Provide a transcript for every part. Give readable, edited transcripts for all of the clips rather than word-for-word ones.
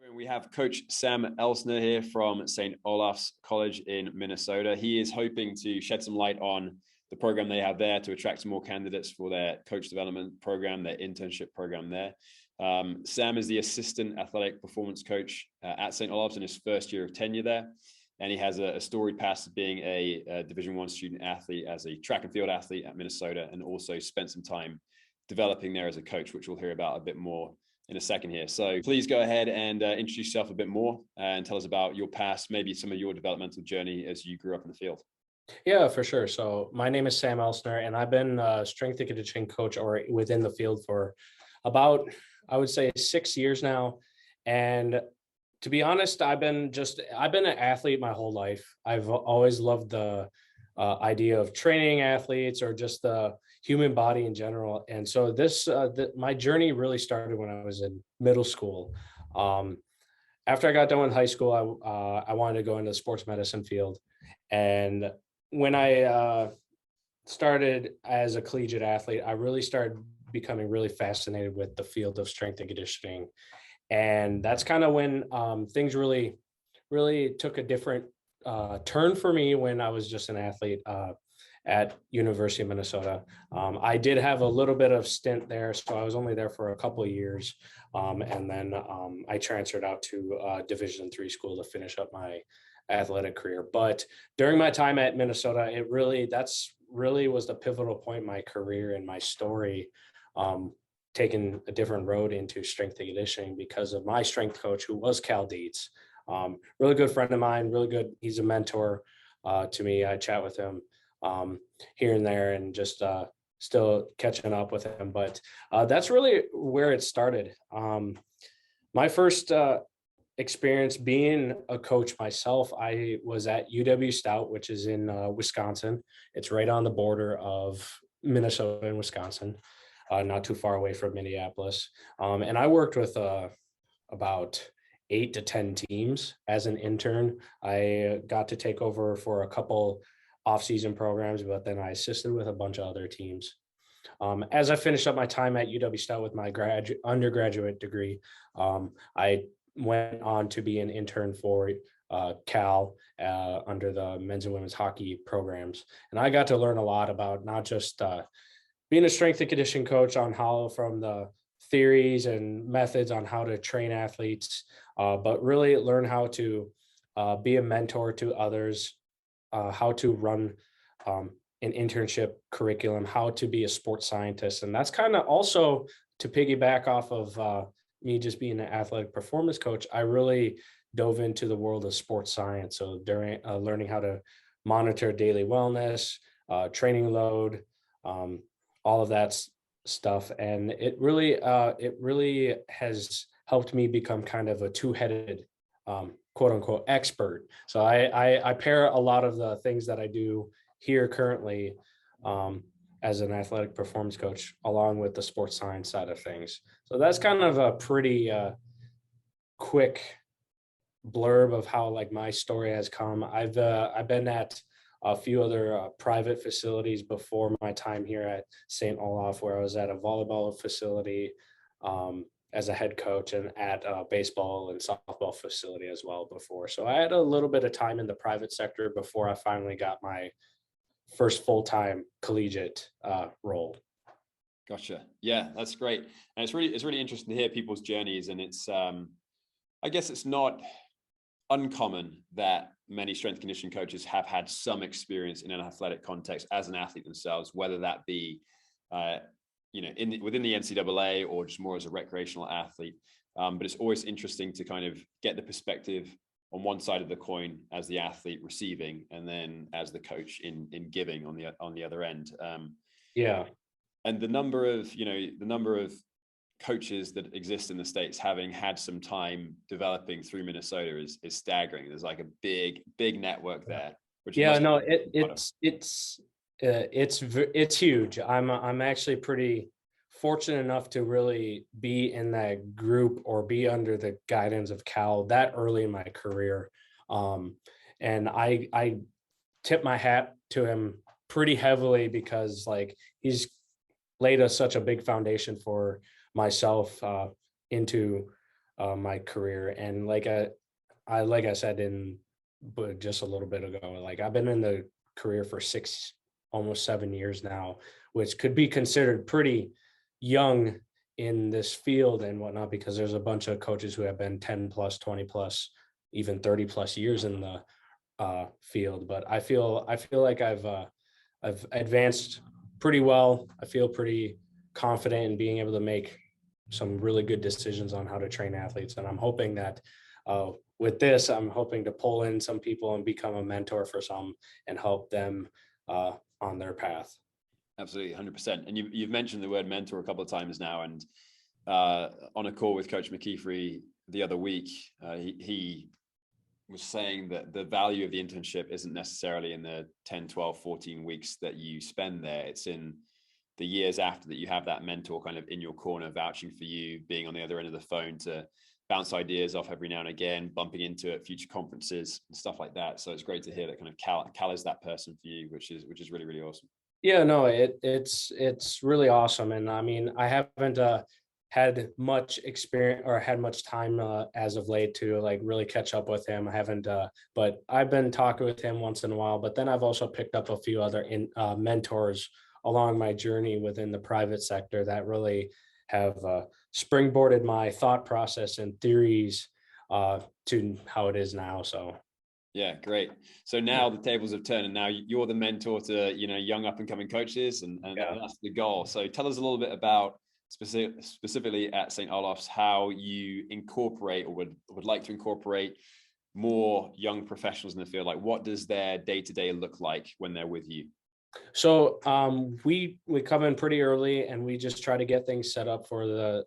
We have Coach Sam Elsner here from St. Olaf's College in Minnesota. He is hoping to shed some light on the program they have there to attract some more candidates for their coach development program, their internship program there. Sam is the assistant athletic performance coach at St. Olaf's in his first year of tenure there. And he has a storied past of being a Division I student athlete as a track and field athlete at Minnesota, and also spent some time developing there as a coach, which we'll hear about a bit more in a second here. So please go ahead and introduce yourself a bit more and tell us about your past, maybe some of your developmental journey as you grew up in the field. Yeah, for sure. So my name is Sam Elsner, and I've been a strength and conditioning coach or within the field for about, I would say, 6 years now. And to be honest, I've been an athlete my whole life. I've always loved the idea of training athletes or just the human body in general. And so my journey really started when I was in middle school. After I got done with high school, I wanted to go into the sports medicine field. And when I started as a collegiate athlete, I really started becoming really fascinated with the field of strength and conditioning. And that's kind of when things really took a different turn for me when I was just an athlete at University of Minnesota. I did have a little bit of stint there, so I was only there for a couple of years. And then I transferred out to Division III school to finish up my athletic career. But during my time at Minnesota, that's really was the pivotal point in my career and my story, taking a different road into strength and conditioning because of my strength coach, who was Cal Dietz. Really good friend of mine, really good. He's a mentor to me. I chat with him here and there and just still catching up with him. But that's really where it started. My first experience being a coach myself, I was at UW Stout, which is in Wisconsin. It's right on the border of Minnesota and Wisconsin, not too far away from Minneapolis. And I worked with about 8 to 10 teams as an intern. I got to take over for a couple off-season programs, but then I assisted with a bunch of other teams. As I finished up my time at UW Stout with my undergraduate degree, I went on to be an intern for Cal under the men's and women's hockey programs. And I got to learn a lot about not just being a strength and conditioning coach on how from the theories and methods on how to train athletes, but really learn how to be a mentor to others, how to run an internship curriculum, how to be a sports scientist. And that's kind of also to piggyback off of me just being an athletic performance coach. I really dove into the world of sports science. So during learning how to monitor daily wellness, training load, all of that stuff. And it really has helped me become kind of a two-headed quote unquote expert. So I pair a lot of the things that I do here currently as an athletic performance coach along with the sports science side of things. So that's kind of a pretty quick blurb of how like my story has come. I've been at a few other private facilities before my time here at St. Olaf, where I was at a volleyball facility as a head coach and at a baseball and softball facility as well before. So I had a little bit of time in the private sector before I finally got my first full-time collegiate role. Gotcha. Yeah, that's great. And it's really interesting to hear people's journeys. And it's, I guess it's not uncommon that many strength conditioning coaches have had some experience in an athletic context as an athlete themselves, whether that be, within the NCAA or just more as a recreational athlete. But it's always interesting to kind of get the perspective on one side of the coin as the athlete receiving, and then as the coach in giving on the other end. Yeah. And the number of coaches that exist in the States having had some time developing through Minnesota is staggering. There's like a big network there. Which it's huge. I'm actually pretty fortunate enough to really be in that group or be under the guidance of Cal that early in my career. And I tip my hat to him pretty heavily because like he's laid such a big foundation for myself into my career. And like I said but just a little bit ago, like I've been in the career for almost 7 years now, which could be considered pretty young in this field and whatnot, because there's a bunch of coaches who have been 10 plus, 20 plus, even 30 plus years in the field. But I feel like I've advanced pretty well. I feel pretty confident in being able to make some really good decisions on how to train athletes. And I'm hoping that with this, I'm hoping to pull in some people and become a mentor for some and help them on their path. Absolutely, 100%. And you've mentioned the word mentor a couple of times now. And on a call with Coach McKeefery the other week, he was saying that the value of the internship isn't necessarily in the 10, 12, 14 weeks that you spend there. It's in the years after that you have that mentor kind of in your corner, vouching for you, being on the other end of the phone to bounce ideas off every now and again, bumping into at future conferences and stuff like that. So it's great to hear that kind of Cal is that person for you, which is really, really awesome. Yeah, no, it's really awesome. And I mean, I haven't had much experience or had much time as of late to like really catch up with him. I haven't, but I've been talking with him once in a while. But then I've also picked up a few other mentors along my journey within the private sector that really have springboarded my thought process and theories to how it is now. So. Yeah, great. So now the tables have turned, and now you're the mentor to young up and coming coaches, and that's the goal. So tell us a little bit about specifically at St. Olaf's how you incorporate or would like to incorporate more young professionals in the field. Like, what does their day-to-day look like when they're with you? So we come in pretty early, and we just try to get things set up for the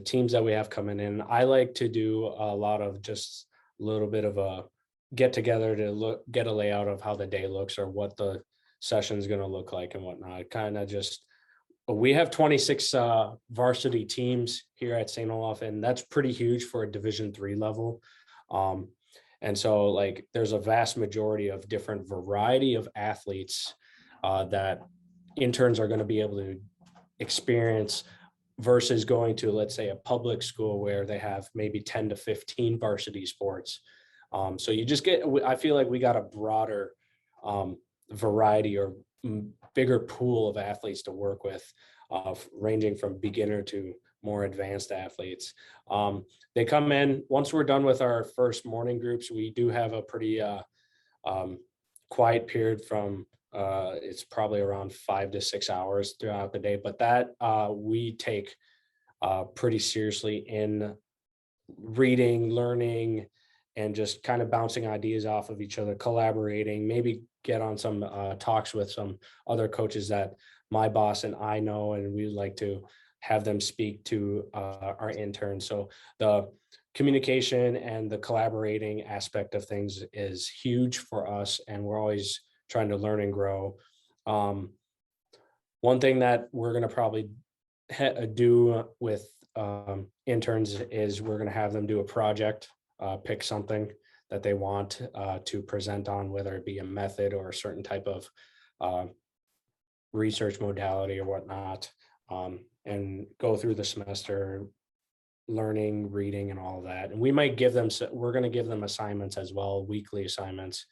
teams that we have coming in. I like to do a lot of just a little bit of a get together to get a layout of how the day looks or what the session is going to look like and whatnot. Kind of just, we have 26 varsity teams here at St. Olaf, and that's pretty huge for a Division III level. And so like there's a vast majority of different variety of athletes that interns are going to be able to experience versus going to, let's say, a public school where they have maybe 10 to 15 varsity sports. So you just I feel like we got a broader variety or bigger pool of athletes to work with, ranging from beginner to more advanced athletes. They come in, once we're done with our first morning groups, we do have a pretty quiet period from it's probably around 5 to 6 hours throughout the day, but that we take pretty seriously in reading, learning, and just kind of bouncing ideas off of each other, collaborating, maybe get on some talks with some other coaches that my boss and I know, and we like to have them speak to our interns. So the communication and the collaborating aspect of things is huge for us, and we're always trying to learn and grow. One thing that we're going to probably do with interns is we're going to have them do a project, pick something that they want to present on, whether it be a method or a certain type of research modality or whatnot, and go through the semester learning, reading, and all of that. And we're going to give them assignments as well, weekly assignments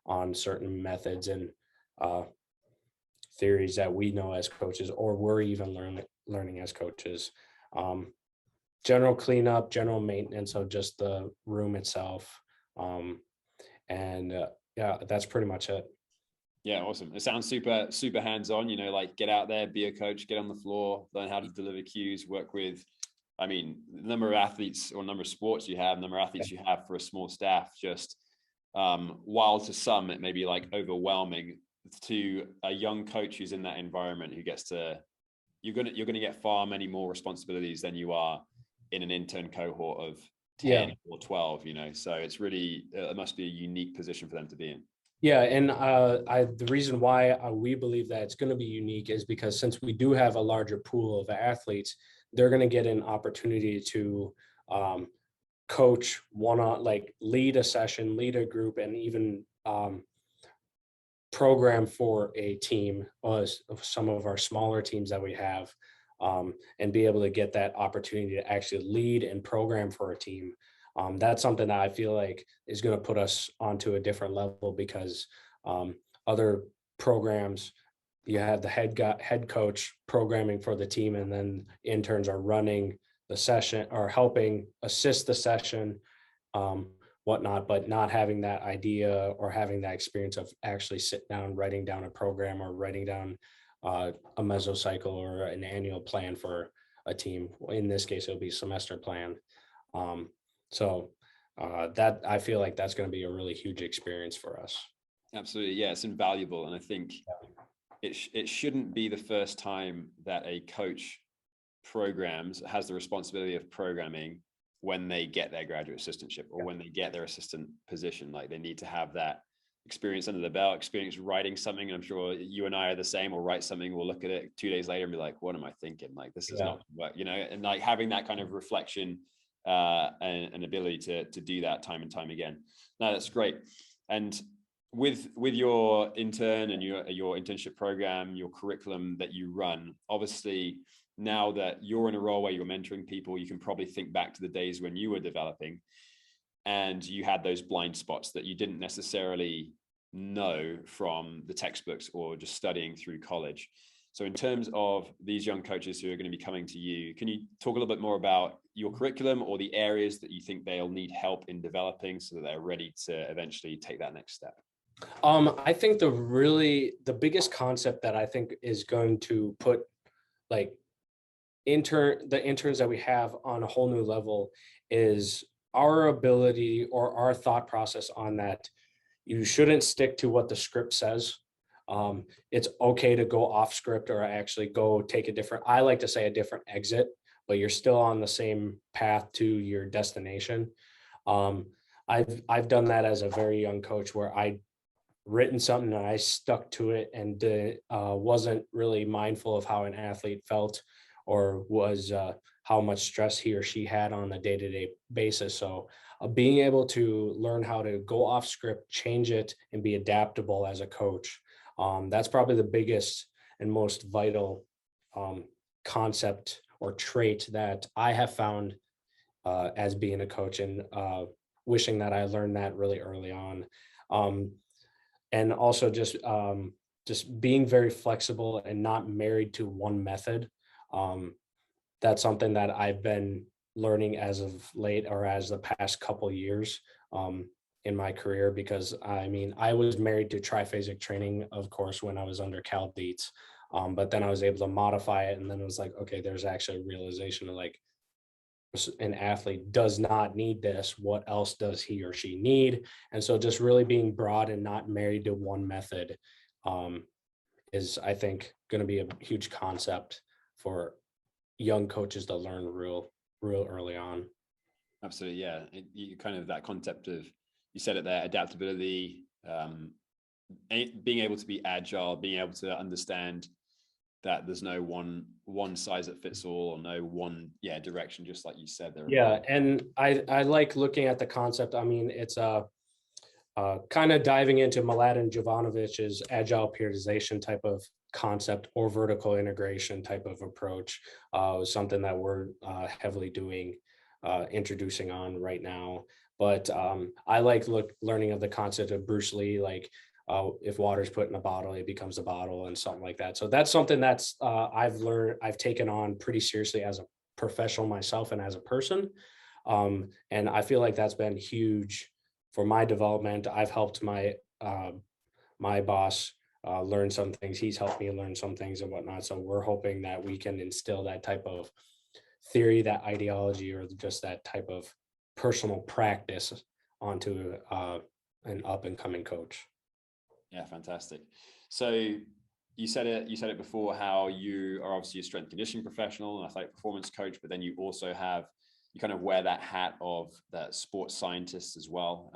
on certain methods and theories that we know as coaches, or we're even learning as coaches. General cleanup, general maintenance of just the room itself. Yeah, that's pretty much it. Yeah, awesome. It sounds super, super hands-on, like get out there, be a coach, get on the floor, learn how to deliver cues, work with, I mean, the number of athletes or number of sports you have, number of athletes you have for a small staff, just while to some it may be like overwhelming, to a young coach who's in that environment who gets to, you're gonna get far many more responsibilities than you are in an intern cohort of 10 or 12, so it's really it must be a unique position for them to be in. Yeah, and the reason why we believe that it's going to be unique is because since we do have a larger pool of athletes, they're going to get an opportunity to coach like lead a session, lead a group, and even program for a team, some of our smaller teams that we have. and be able to get that opportunity to actually lead and program for a team. That's something that I feel like is going to put us onto a different level, because other programs, you have the head coach programming for the team, and then interns are running the session or helping assist the session, whatnot, but not having that idea or having that experience of actually sitting down, writing down a program, or writing down a mesocycle or an annual plan for a team. In this case, it'll be semester plan. Um, so that I feel like that's going to be a really huge experience for us. Absolutely. Yeah, it's invaluable. And I think it shouldn't be the first time that a coach has the responsibility of programming when they get their graduate assistantship, or when they get their assistant position. Like, they need to have that experience under the belt, experience writing something. I'm sure you and I are the same. We'll write something, we'll look at it 2 days later and be like, what am I thinking? Like, this is not work, and like having that kind of reflection and ability to do that time and time again. No, that's great. And with your intern and your internship program, your curriculum that you run, obviously now that you're in a role where you're mentoring people, you can probably think back to the days when you were developing and you had those blind spots that you didn't necessarily know from the textbooks or just studying through college. So in terms of these young coaches who are going to be coming to you, can you talk a little bit more about your curriculum or the areas that you think they'll need help in developing so that they're ready to eventually take that next step? I think the biggest concept that I think is going to put like the interns that we have on a whole new level is our ability or our thought process on that. You shouldn't stick to what the script says. It's okay to go off script or actually go take I like to say a different exit, but you're still on the same path to your destination. I've done that as a very young coach, where I written something and I stuck to it, and wasn't really mindful of how an athlete felt, or was how much stress he or she had on a day-to-day basis. So being able to learn how to go off script, change it, and be adaptable as a coach, that's probably the biggest and most vital concept or trait that I have found as being a coach, and wishing that I learned that really early on. And also just being very flexible and not married to one method. That's something that I've been learning as of late, or as the past couple years in my career, because I mean, I was married to triphasic training, of course, when I was under Cal Dietz, but then I was able to modify it, and then it was like, okay, there's actually a realization of like, an athlete does not need this. What else does he or she need? And so just really being broad and not married to one method is, I think, going to be a huge concept for young coaches to learn real early on. Absolutely. Yeah. You kind of that concept of, you said it there, adaptability, being able to be agile, being able to understand that there's no one size that fits all, or no one direction, just like you said there. Yeah, and I like looking at the concept. I mean, it's kind of diving into Mladen Jovanovich's agile periodization type of concept, or vertical integration type of approach, something that we're heavily doing, introducing on right now. But I like learning of the concept of Bruce Lee, like if water's put in a bottle, it becomes a bottle, and something like that. So that's something that's I've taken on pretty seriously as a professional myself and as a person. And I feel like that's been huge for my development. I've helped my boss learn some things. He's helped me learn some things and whatnot. So we're hoping that we can instill that type of theory, that ideology, or just that type of personal practice onto an up and coming coach. Yeah, fantastic. So you said it before, how you are obviously a strength conditioning professional and athletic performance coach, but then you also you kind of wear that hat of that sports scientist as well,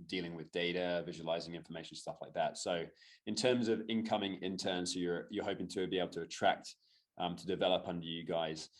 dealing with data, visualizing information, stuff like that. So in terms of incoming interns who you're hoping to be able to attract to develop under you guys,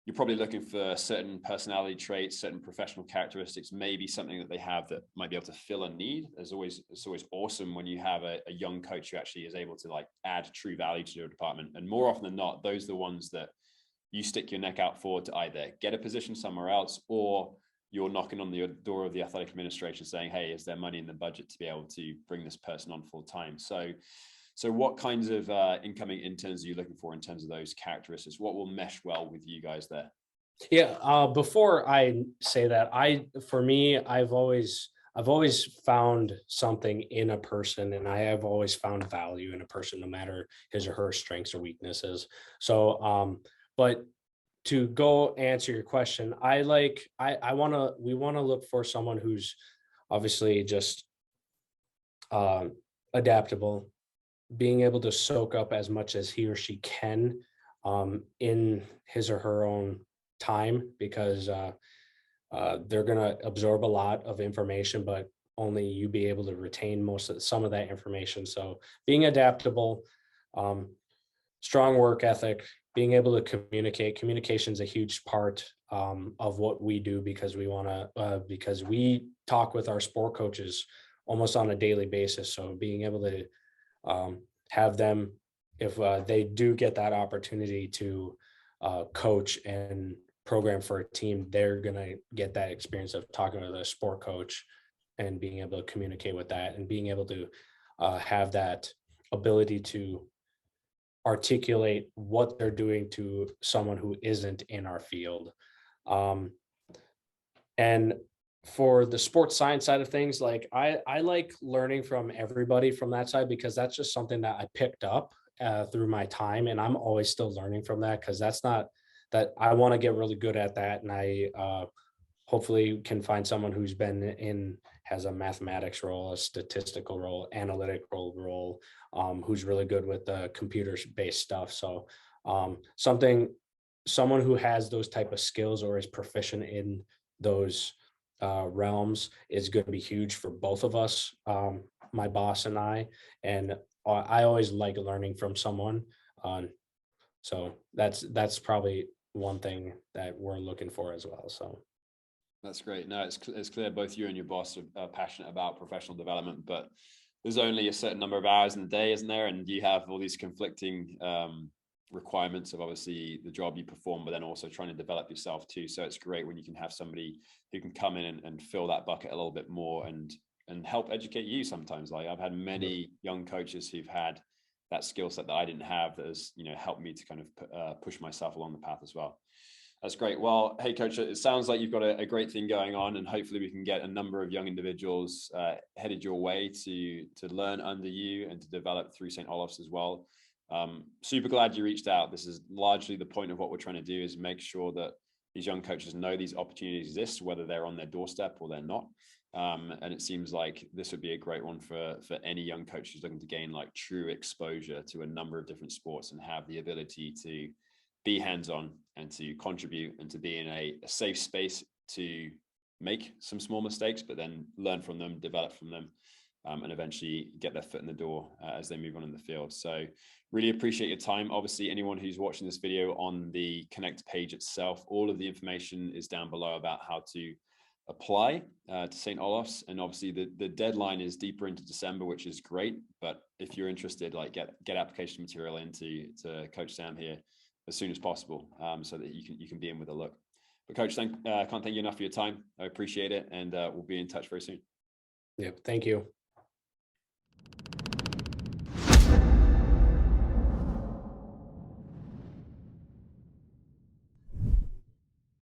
you're probably looking for certain personality traits, certain professional characteristics, maybe something that they have that might be able to fill a need. It's always awesome when you have a young coach who actually is able to like add true value to your department. And more often than not, those are the ones that you stick your neck out for to either get a position somewhere else, or you're knocking on the door of the athletic administration saying, hey, is there money in the budget to be able to bring this person on full time? So what kinds of incoming interns are you looking for in terms of those characteristics? What will mesh well with you guys there? Yeah. Before I say that, for me, I've always found something in a person, and I have always found value in a person, no matter his or her strengths or weaknesses. So, but to go answer your question, we want to look for someone who's obviously just adaptable, being able to soak up as much as he or she can in his or her own time, because they're going to absorb a lot of information, but only you be able to retain some of that information. So being adaptable, strong work ethic, being able to communication is a huge part of what we do, because because we talk with our sport coaches almost on a daily basis. So being able to have them, if they do get that opportunity to coach and program for a team, they're going to get that experience of talking to the sport coach and being able to communicate with that, and being able to have that ability to articulate what they're doing to someone who isn't in our field. And for the sports science side of things, like I like learning from everybody from that side, because that's just something that I picked up through my time, and I'm always still learning from that, because that's not that I want to get really good at that. And I hopefully can find someone who's has a mathematics role, a statistical role, analytical role, who's really good with the computer-based stuff. So someone who has those type of skills or is proficient in those realms is going to be huge for both of us, my boss and I. And I always like learning from someone. So that's probably one thing that we're looking for as well. So that's great. No, it's clear both you and your boss are passionate about professional development, but there's only a certain number of hours in the day, isn't there? And you have all these conflicting requirements of obviously the job you perform, but then also trying to develop yourself too. So it's great when you can have somebody who can come in and fill that bucket a little bit more and help educate you sometimes. Like I've had many young coaches who've had that skill set that I didn't have, that has, helped me to kind of push myself along the path as well. That's great. Well, hey, Coach, it sounds like you've got a great thing going on, and hopefully we can get a number of young individuals headed your way to learn under you and to develop through St. Olaf's as well. Super glad you reached out. This is largely the point of what we're trying to do, is make sure that these young coaches know these opportunities exist, whether they're on their doorstep or they're not. And it seems like this would be a great one for any young coach who's looking to gain like true exposure to a number of different sports and have the ability to be hands-on and to contribute and to be in a safe space to make some small mistakes, but then learn from them, develop from them, and eventually get their foot in the door as they move on in the field. So really appreciate your time. Obviously, anyone who's watching this video on the Connect page itself, all of the information is down below about how to apply to St. Olaf's. And obviously the deadline is deeper into December, which is great. But if you're interested, like get application material into Coach Sam here as soon as possible, so that you can be in with a look. But Coach, can't thank you enough for your time. I appreciate it. And we'll be in touch very soon. Yeah, thank you.